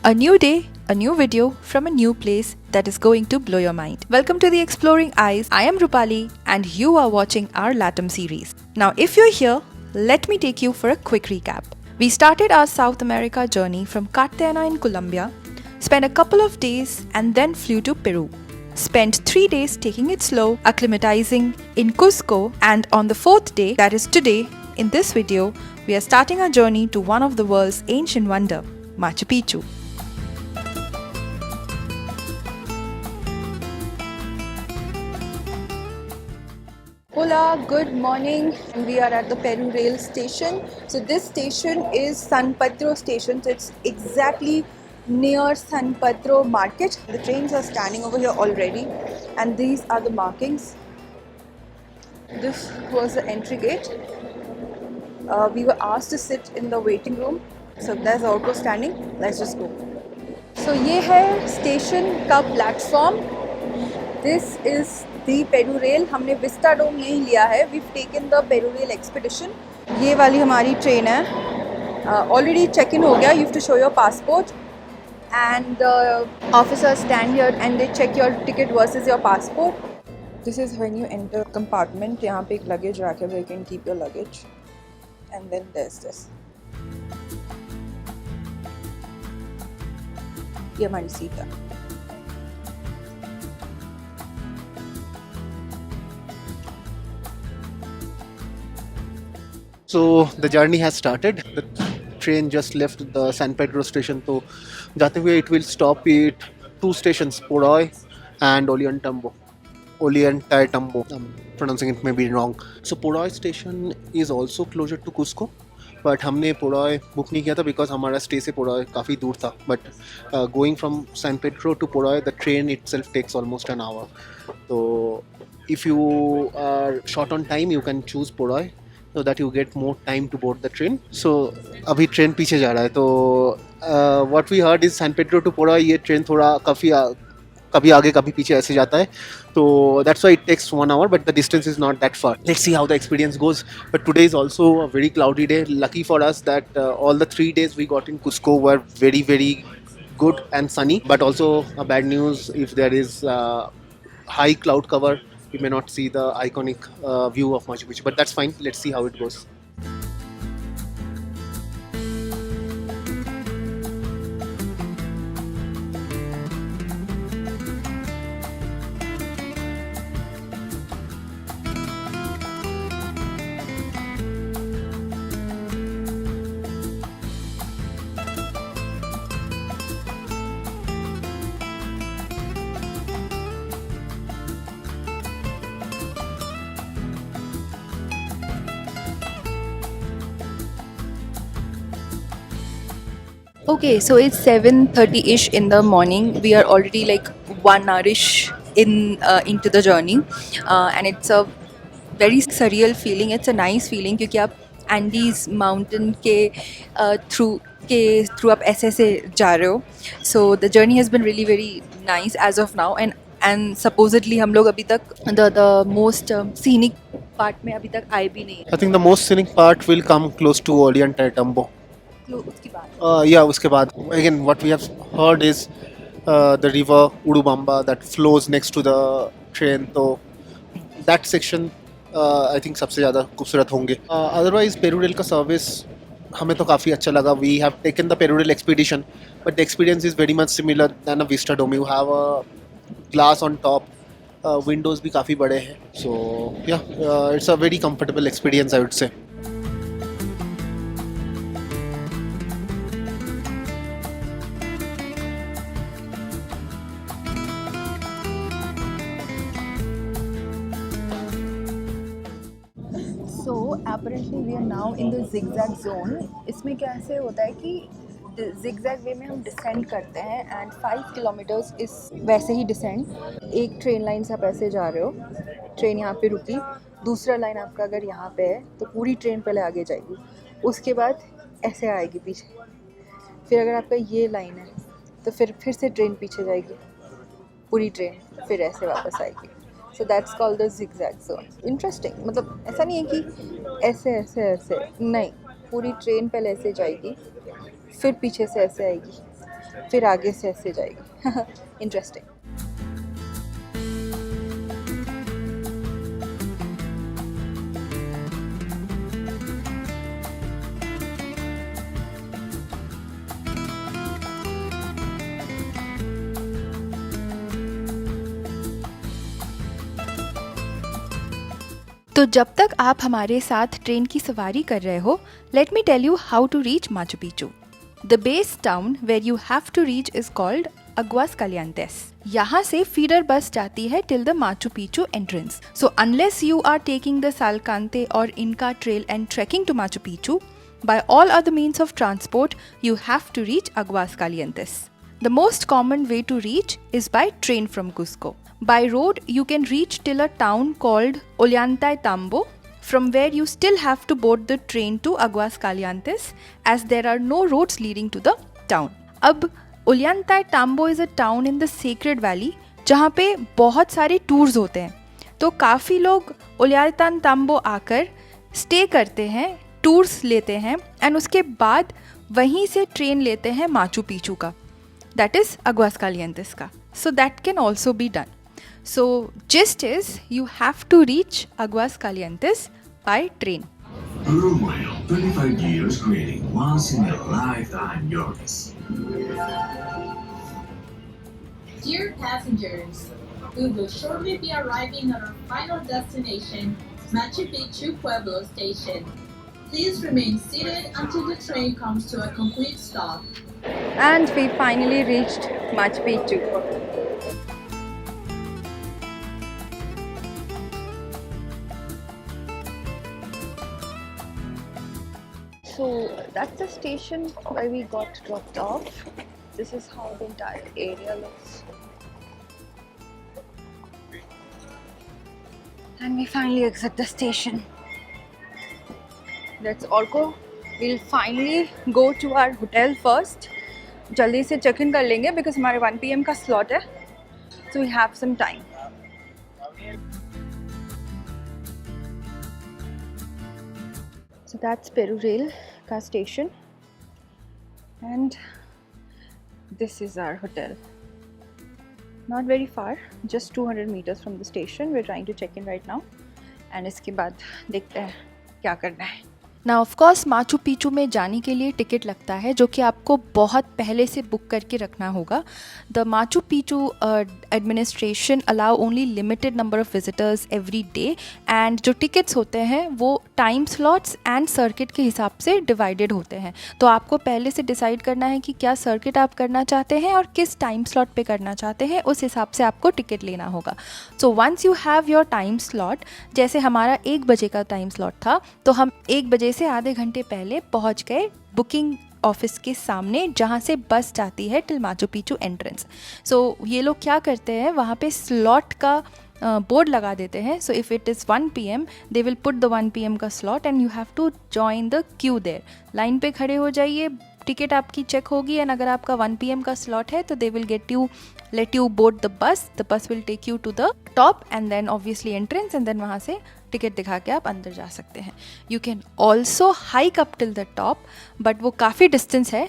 A new day, a new video from a new place that is going to blow your mind. Welcome to the Exploring Eyes. I am Rupali and you are watching our Latam series. Now, if you're here, let me take you for a quick recap. We started our South America journey from Cartagena in Colombia, spent a couple of days, and then flew to Peru. Spent 3 days taking it slow, acclimatizing in Cusco, and on the 4th day, that is today, in this video, we are starting our journey to one of the world's ancient wonder, Machu Picchu. Hola, good morning. We are at the Peru Rail station. So this station is San Pedro station. So it's exactly near San Pedro market. The trains are standing over here already, and these are the markings. This was the entry gate. We were asked to sit in the waiting room. So there's the auto standing. Let's just go. So ये है station का platform. This is the Peru Rail. हमने vista dome नहीं लिया है. We've taken the Peru Rail expedition. ये वाली हमारी ट्रेन है. Already check-in हो गया. You have to show your passport, and the officers stand here and they check your ticket versus your passport. This is when you enter compartment. यहाँ पे एक luggage rack है where you can keep your luggage. And then there's this. ये हमारी seat है. So the journey has started. The train just left the San Pedro station. So जाते हुए it will stop at 2 stations, Poroy and Ollantaytambo. Ollantaytambo. I'm pronouncing it may be wrong. So Poroy station is also closer to Cusco. But हमने Poroy book नहीं किया था because हमारा stay से Poroy काफ़ी दूर था. But going from San Pedro to Poroy, the train itself takes almost an hour. So if you are short on time, you can choose Poroy, so that you get more time to board the train. So अभी train पीछे जा रहा है. तो what we heard is San Pedro to Poroy ये train थोड़ा काफ़ी कभी आगे कभी पीछे ऐसे जाता है. तो that's why it takes 1 hour, but the distance is not that far. Let's see how the experience goes. But today is also a very cloudy day. Lucky for us that all the 3 days we got in Cusco were very, very good and sunny. But also bad news, if there is high cloud cover, we may not see the iconic view of Machu Picchu, but that's fine. Let's see how it goes. Okay, so it's 7:30-ish in the morning. We are already like 1 hour-ish into the journey, and it's a very surreal feeling. It's a nice feeling क्योंकि आप Andes mountain के through आप ऐसे जा रहे हो. So the journey has been really very nice as of now, and supposedly हम लोग अभी तक the most scenic part में अभी तक आए भी नहीं. I think the most scenic part will come close to Ollantaytambo. उसके बाद. Yeah, उसके बाद. Again, what we have heard is the river Urubamba that flows next to the train. So that section I think सबसे ज़्यादा खूबसूरत होंगे. Otherwise Peru Rail का service हमें तो काफ़ी अच्छा लगा. We have taken the Peru Rail expedition, but the experience is very much similar than a Vista Dome. You have a glass on top. Windows भी काफ़ी बड़े हैं. So yeah, it's a very comfortable experience, I would say. So apparently we are now in the zigzag zone. इसमें कैसे होता है कि zigzag वे में हम डिसेंड करते हैं एंड 5 किलोमीटर्स इस वैसे ही डिसेंड. एक ट्रेन लाइन से आप ऐसे जा रहे हो, ट्रेन यहाँ पे रुकी, दूसरा लाइन आपका अगर यहाँ पे है तो पूरी ट्रेन पहले आगे जाएगी, उसके बाद ऐसे आएगी पीछे. फिर अगर आपका ये लाइन है तो फिर से ट्रेन पीछे जाएगी, पूरी ट्रेन फिर ऐसे वापस आएगी. So that's called the zigzag zone. Interesting. मतलब ऐसा नहीं है कि ऐसे ऐसे ऐसे नहीं, पूरी ट्रेन पहले ऐसे जाएगी फिर पीछे से ऐसे आएगी फिर आगे से ऐसे जाएगी। इंटरेस्टिंग। तो जब तक आप हमारे साथ ट्रेन की सवारी कर रहे हो, let me tell you how to reach Machu Picchu. The base town where you have to reach is called Aguas Calientes. यहाँ से फीडर बस जाती है till the Machu Picchu entrance. So unless you are taking the Salkantay or Inca trail and trekking to Machu Picchu, by all other means of transport, you have to reach Aguas Calientes. The most common way to reach is by train from Cusco. By road, you can reach till a town called Ollantaytambo, from where you still have to board the train to Aguas Calientes, as there are no roads leading to the town. अब Ollantaytambo is a town in the Sacred Valley, जहाँ पे बहुत सारे tours होते हैं। तो काफ़ी लोग ओलियांताम्बो आकर स्टे करते हैं, टूर्स लेते हैं, एंड उसके बाद वहीं से ट्रेन लेते हैं माचू पिचू का, दैट इज़ अग्वास कालिएंटेस का। So that can also be done. So gist is you have to reach Aguas Calientes by train. Peru Rail, 35 years creating once in a lifetime journeys. Dear passengers, we will shortly be arriving at our final destination, Machu Picchu Pueblo Station. Please remain seated until the train comes to a complete stop. And we finally reached Machu Picchu. So that's the station where we got dropped off. This is how the entire area looks. And we finally exit the station. Let's all go. We'll finally go to our hotel first. जल्दी से check in कर लेंगे because हमारे 1 PM का slot है. So we have some time. So that's Peru Rail का station. And this is our hotel. Not very far, just 200 meters from the station. We're trying to check in right now. And इसके बाद देखते हैं क्या करना है। ना of course Machu Picchu में जाने के लिए टिकट लगता है, जो कि आपको बहुत पहले से बुक करके रखना होगा। The Machu Picchu administration allow only limited number of visitors every day, and जो टिकट्स होते हैं वो टाइम स्लॉट्स एंड सर्किट के हिसाब से डिवाइडेड होते हैं। तो आपको पहले से डिसाइड करना है कि क्या सर्किट आप करना चाहते हैं और किस टाइम स्लॉट पे करना चाहते हैं, उस हिसाब से आपको टिकट लेना होगा। So once you have your time slot, जैसे हमारा 1 बजे का टाइम स्लॉट था, तो हम 1 बजे से आधे घंटे पहले पहुंच गए बुकिंग ऑफिस के सामने, जहाँ से बस जाती है टिल माचू पिचू एंट्रेंस। सो ये लोग क्या करते हैं, वहाँ पे स्लॉट का बोर्ड लगा देते हैं। So if it is 1 PM, they will put the 1 PM का slot and you have to join the queue there. Line पे खड़े हो जाइए, टिकट आपकी चेक होगी, एंड अगर आपका 1 PM का स्लॉट है तो they will let you board the bus will take you to the top and then obviously entrance, and then वहाँ से टिकट दिखा के आप अंदर जा सकते हैं। You can also hike up till the top, but वो काफ़ी डिस्टेंस है,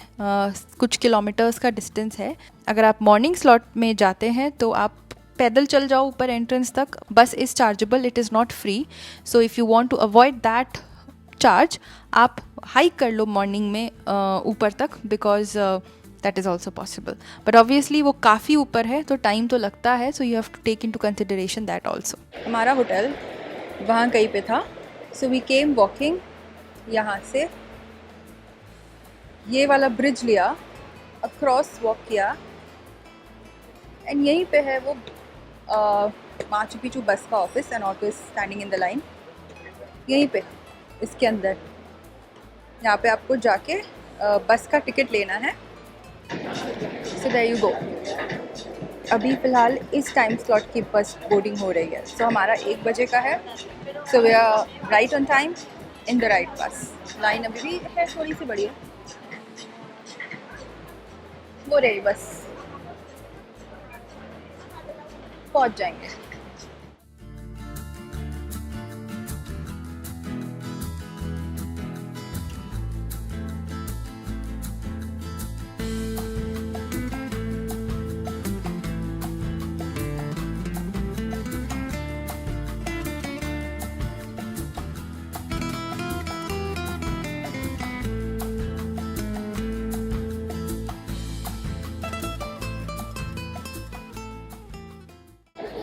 कुछ किलोमीटर्स का डिस्टेंस है। अगर आप मॉर्निंग स्लॉट में जाते हैं तो आप पैदल चल जाओ ऊपर एंट्रेंस तक। Bus is chargeable, it is not free. So if you want to avoid that charge, आप हाइक कर लो मॉर्निंग में ऊपर तक, because that is also possible. But obviously वो काफ़ी ऊपर है तो टाइम तो लगता है, so you have to take into consideration that also. हमारा होटल वहाँ कहीं पे था, सो वी केम वॉकिंग। यहाँ से ये वाला ब्रिज लिया, अक्रॉस वॉक किया, एंड यहीं पे है वो माचू पिचू बस का office, and auto is standing in the line यहीं पे इसके अंदर। यहाँ पे आपको जाके बस का टिकट लेना है। So there you go. अभी फ़िलहाल इस टाइम स्लॉट की बस बोर्डिंग हो रही है। सो हमारा 1 बजे का है। So we are right on time in the right bus. Line अभी भी है, थोड़ी सी बड़ी है, वो रही बस, पहुँच जाएंगे।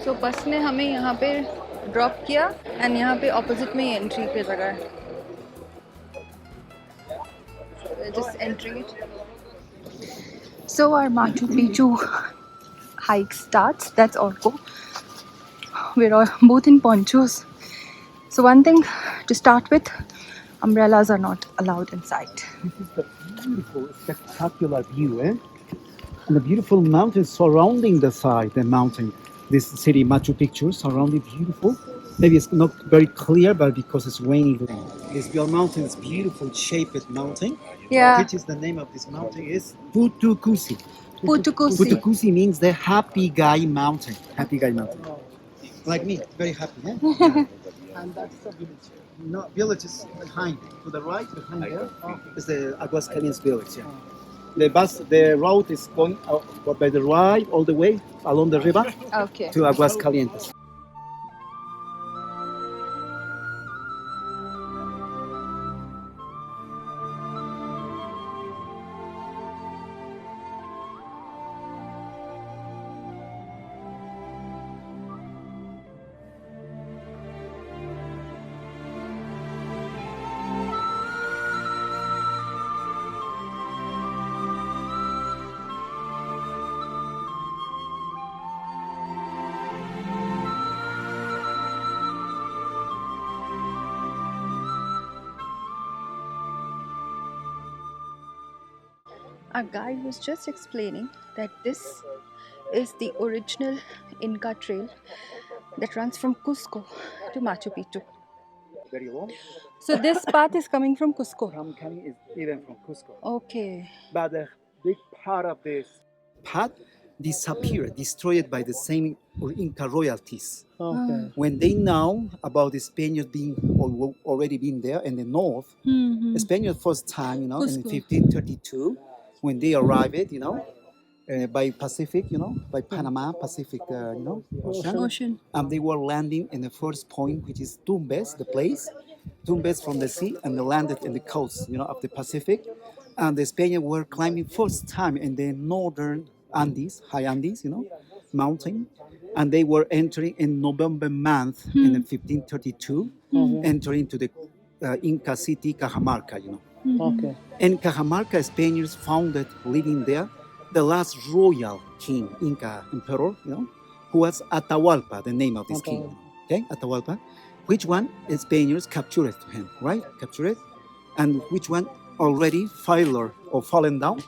So बस ने हमें यहाँ पे ड्रॉप किया एंड यहाँ पे ऑपोजिट में ही एंट्री पे जगह है. Just entering it. So our Machu Picchu hike starts. That's Orko. We're all both in ponchos. So one thing to start with, umbrellas are not allowed inside. This is the beautiful, spectacular view, eh? And the beautiful mountains surrounding the side, the mountain. This city, Machu Picchu, surrounded beautiful. Maybe it's not very clear, but because it's raining. This your mountain is beautiful, shaped mountain. Yeah. Which is the name of this mountain is Putukusi. Putukusi. Putukusi means the happy guy mountain. Happy guy mountain. Like me, very happy, eh? Yeah. And that's the village. No, village is behind. To the right, behind there, is the Aguas Calientes village. Yeah. The road is going out by the right all the way along the river Okay. to Aguas Calientes. Our guide was just explaining that this is the original Inca trail that runs from Cusco to Machu Picchu. Very long. So this path is coming from Cusco. Coming is even from Cusco. Okay. But a big part of this path disappeared, destroyed by the same Inca royalties. Okay. When they know about the Spaniards being already been there in the north, the Spaniards first time, in Cusco. 1532, when they arrived, by Pacific, by Panama Pacific, Ocean. They were landing in the first point, which is Tumbes, the place, Tumbes from the sea, and they landed in the coast, of the Pacific. And the Spaniards were climbing first time in the northern Andes, high Andes, mountain. And they were entering in November month in 1532, entering to the Inca city, Cajamarca, Okay. In Cajamarca, Spaniards founded living there the last royal king, Inca emperor, who was Atahualpa, the name of this king. Okay, Atahualpa. Which one Spaniards captured him, right? Captured. And which one already fallen down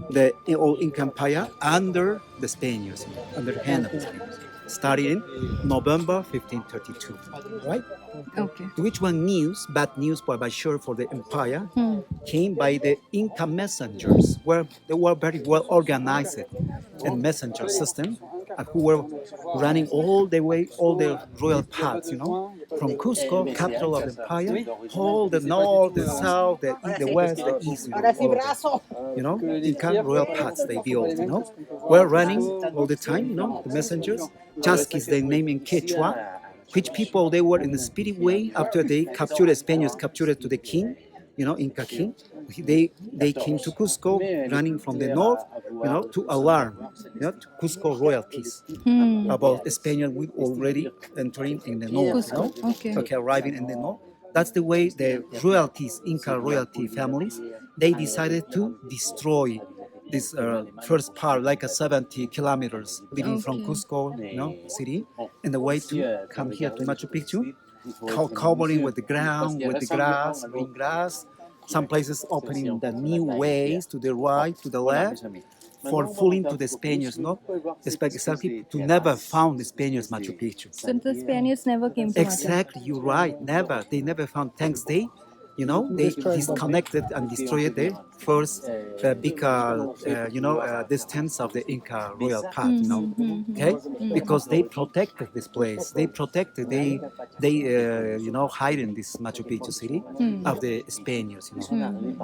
the old Inca Empire under the Spaniards, under the hand of the Spaniards. Started in November 1532, right? Okay. Which one bad news by sure for the empire, came by the Inca messengers, where they were very well organized and messenger system, who were running all the royal paths, from Cusco, capital of the empire, all the north, the south, the west, the east, all of them. Inca royal paths they built, were running all the time, the messengers. Chasquis, they name in Quechua, which people they were in the spirit way after they captured the Spaniards, captured to the king, Inca king. They came to Cusco, running from the north, to alarm, to Cusco royalties about the Spaniards we already entering in the north, Cusco, okay. Arriving in the north. That's the way the royalties, Inca royalty families, they decided to destroy this first part, like 70 kilometers, leaving from Cusco, city, and the way to come here to Machu Picchu, covering with the ground, with the grass, green grass. Some places opening the new ways to the right, to the left, for fooling to the Spaniards, especially to never found the Spaniards Machu Picchu. So the Spaniards never came to Exactly, you're right. Never. They never found. Thanks, they disconnected and destroyed the first big, distance of the Inca royal path. Okay, because they protected this place. They protected. They hide in this Machu Picchu city of the Spaniards.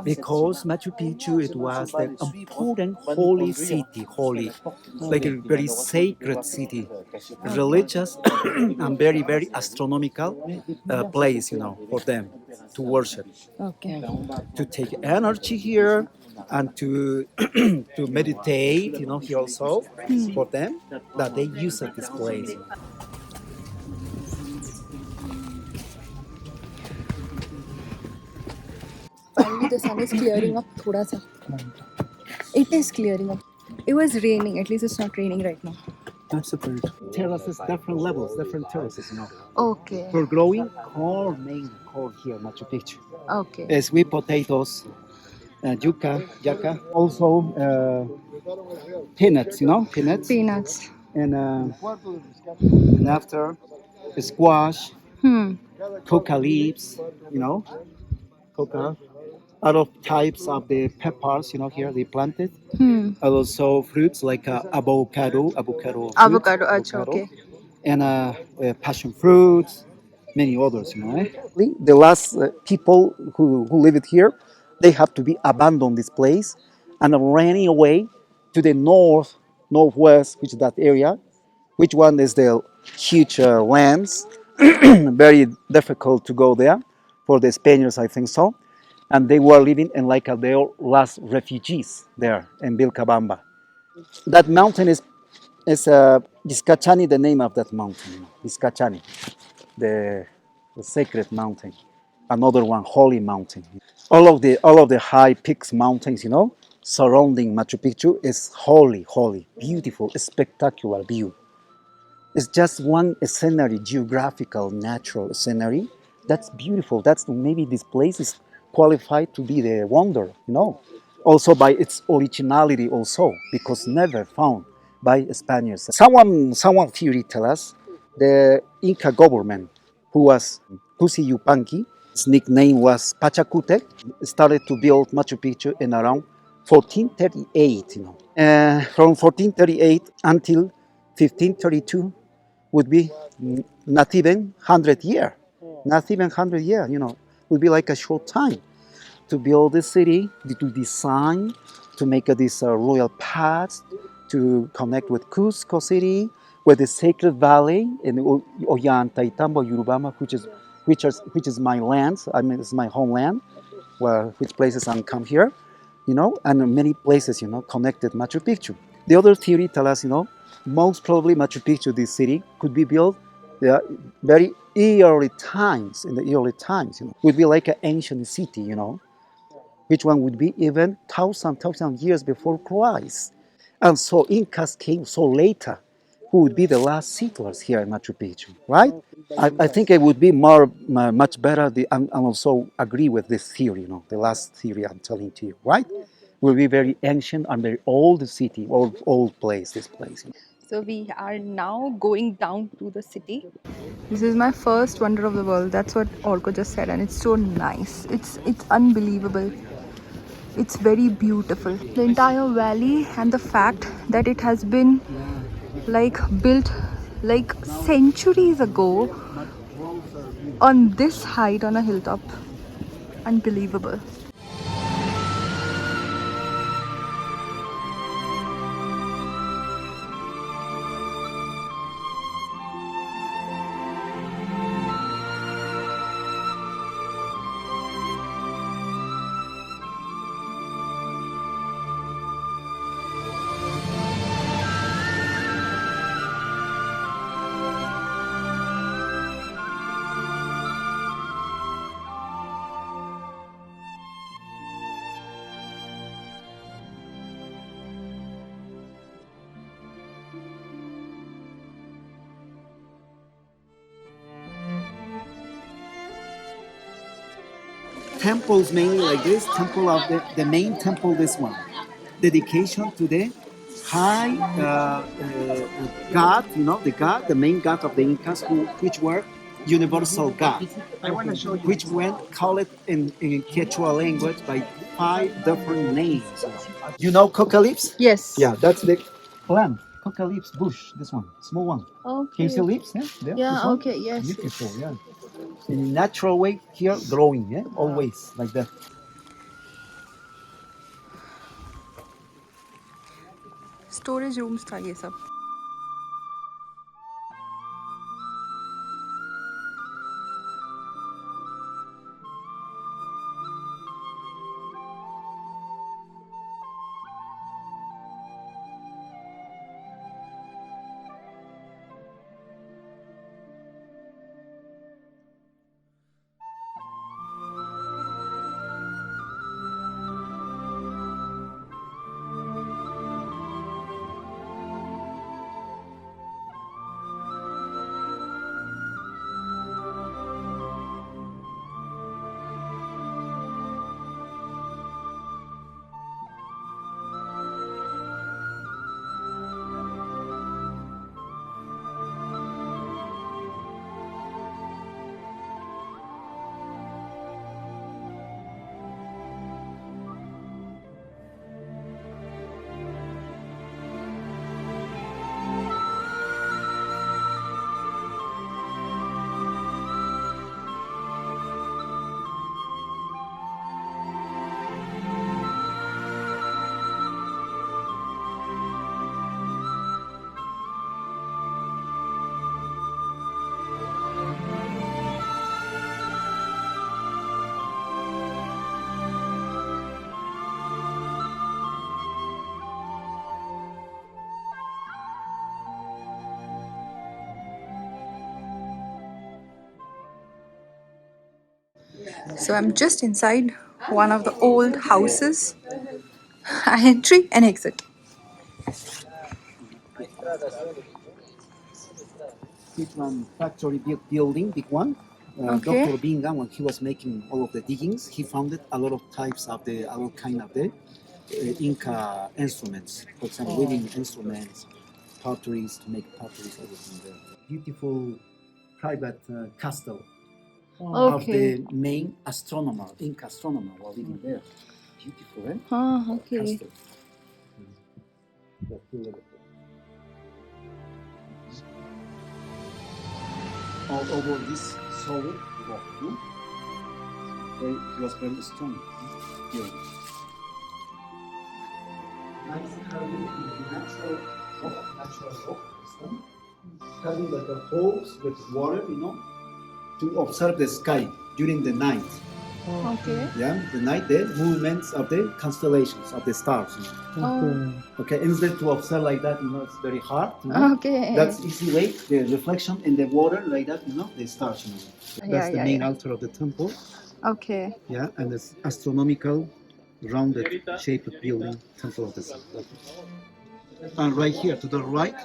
Because Machu Picchu it was the important holy city, like a very sacred city, religious and very very astronomical place, for them to worship. Okay. To take energy here and to to meditate, here also for them that they use at this place. the sun is clearing up thoda sa. It is clearing up. It was raining. At least it's not raining right now. That's the point. Terraces, different levels, different terraces, Okay. For growing corn, main corn here, Machu Picchu. Okay. Sweet potatoes, yucca, also peanuts, peanuts, Peanuts. and after squash, Hmm. coca leaves, coca, other types of the peppers, here they planted. Hmm. And also fruits like Avocado. Acha, okay. and passion fruits, many others. The last people who lived here, they have to be abandoned this place and running away to the northwest, which is that area, which one is the huge lands, very difficult to go there for the Spaniards, I think so. And they were living in like their last refugees there in Vilcabamba. That mountain is Vizcachani, the name of that mountain, Vizcachani, the, the sacred mountain. Another one, holy mountain. All of the high peaks mountains, surrounding Machu Picchu is holy, beautiful, spectacular view. It's just one scenery, geographical, natural scenery. That's beautiful. That's maybe this place is qualified to be the wonder, Also by its originality, also because never found by Spaniards. Someone theory tell us the Inca government, who was Pusi Yupanqui, his nickname was Pachacute, started to build Machu Picchu in around 1438. From 1438 until 1532 would be not even 100 year, not even 100 year, would be like a short time to build this city, to design, to make this royal path, to connect with Cusco city, with the sacred valley in Ollanta, Itambo, Urubamba, which is my land. I mean, it's my homeland, which places I come here, and many places, connected Machu Picchu. The other theory tell us, most probably Machu Picchu, this city, could be built very early times, in the early times, would be like an ancient city, which one would be even thousand years before Christ. And so Incas came so later, who would be the last settlers here in Machu Picchu, right? I think it would be much better. I also agree with this theory, the last theory I'm telling to you, right? Will be very ancient and very old city, old place, this place. So we are now going down to the city. This is my first wonder of the world. That's what Orko just said, and it's so nice. It's unbelievable. It's very beautiful. The entire valley and the fact that it has been like built like centuries ago on this height on a hilltop. Unbelievable. Temples mainly like this, temple of the main temple, this one. Dedication to the high god, the main god of the Incas, which were universal god, which were called in Quechua language by 5 different names. Coca leaves? Yes. Yeah, that's the plant. Coca leaves bush, this one, small one. Okay. Can you see leaves? Yeah, there, Yeah, this one? okay, yes. Beautiful, yeah. In natural way here, growing, yeah, always like that. Storage rooms था ये सब. So I'm just inside one of the old houses. Entry and exit. It's one factory building, big one. Okay. Dr. Bingham, when he was making all of the diggings, he found a lot of types of the, a lot kind of the Inca instruments. For example, weaving instruments, potteries to make potteries, everything there. Beautiful private castle of Okay. the main astronomer, Inca astronomer, while living there. Beautiful, eh? Ah, okay. Castle. That's really beautiful. All over this solid rock, no? It was very strong. Yeah. Nice carving in the natural rock, stone. Carving like a holes with water, to observe the sky during the night. Okay. Yeah, the night, the movements of the constellations of the stars. Okay, instead to observe like that, it's very hard. Okay. That's easy way. The reflection in the water like that, the stars. That's the main altar of the temple. Okay. Yeah, and this astronomical rounded shaped building, temple of the sun. And right here to the right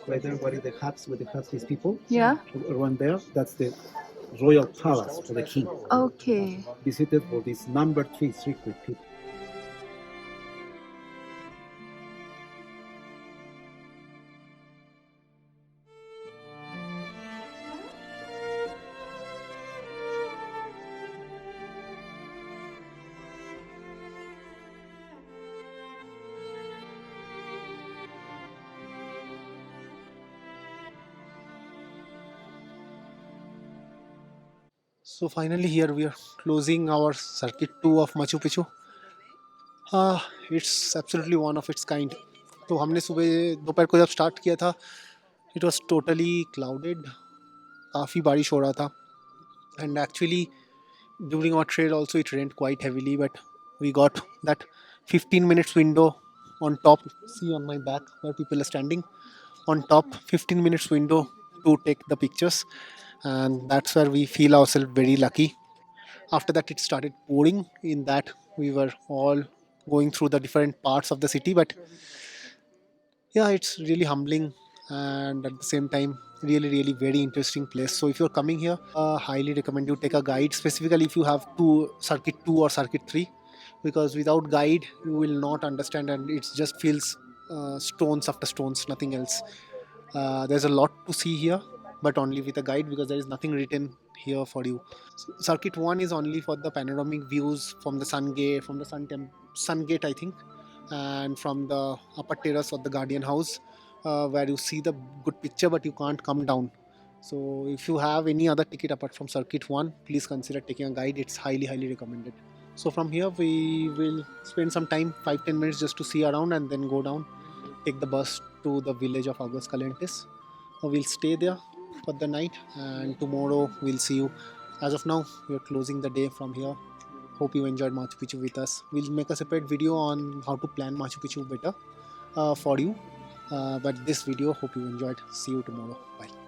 there, what is the huts where they have these people? Yeah. Around there, that's the royal palace for the king. Okay. Visited for this number 3 secret people. So finally here we are closing our circuit 2 of Machu Picchu. It's absolutely one of its kind. तो हमने सुबह दोपहर को जब start किया था it was totally clouded, काफ़ी बारिश हो रहा था and actually during our trail also it rained quite heavily, but we got that 15 minutes window on top. See on my back where people are standing on top, 15 minutes window to take the pictures, and that's where we feel ourselves very lucky. After that it started pouring. In that we were all going through the different parts of the city, but yeah, it's really humbling and at the same time really very interesting place. So if you're coming here, highly recommend you take a guide, specifically if you have circuit 2 or circuit 3, because without guide you will not understand and it just feels stones after stones, nothing else. There's a lot to see here, but only with a guide because there is nothing written here for you. Circuit 1 is only for the panoramic views from the sun gate, from the sun gate I think, and from the upper terrace of the guardian house, where you see the good picture but you can't come down. So if you have any other ticket apart from circuit 1, please consider taking a guide. It's highly recommended. So from here we will spend some time, 5-10 minutes, just to see around and then go down, take the bus to the village of Aguas Calientes. We'll stay there for the night and tomorrow we'll see you. As of now, we're closing the day from here. Hope you enjoyed Machu Picchu with us. We'll make a separate video on how to plan Machu Picchu better for you. But this video, hope you enjoyed. See you tomorrow. Bye.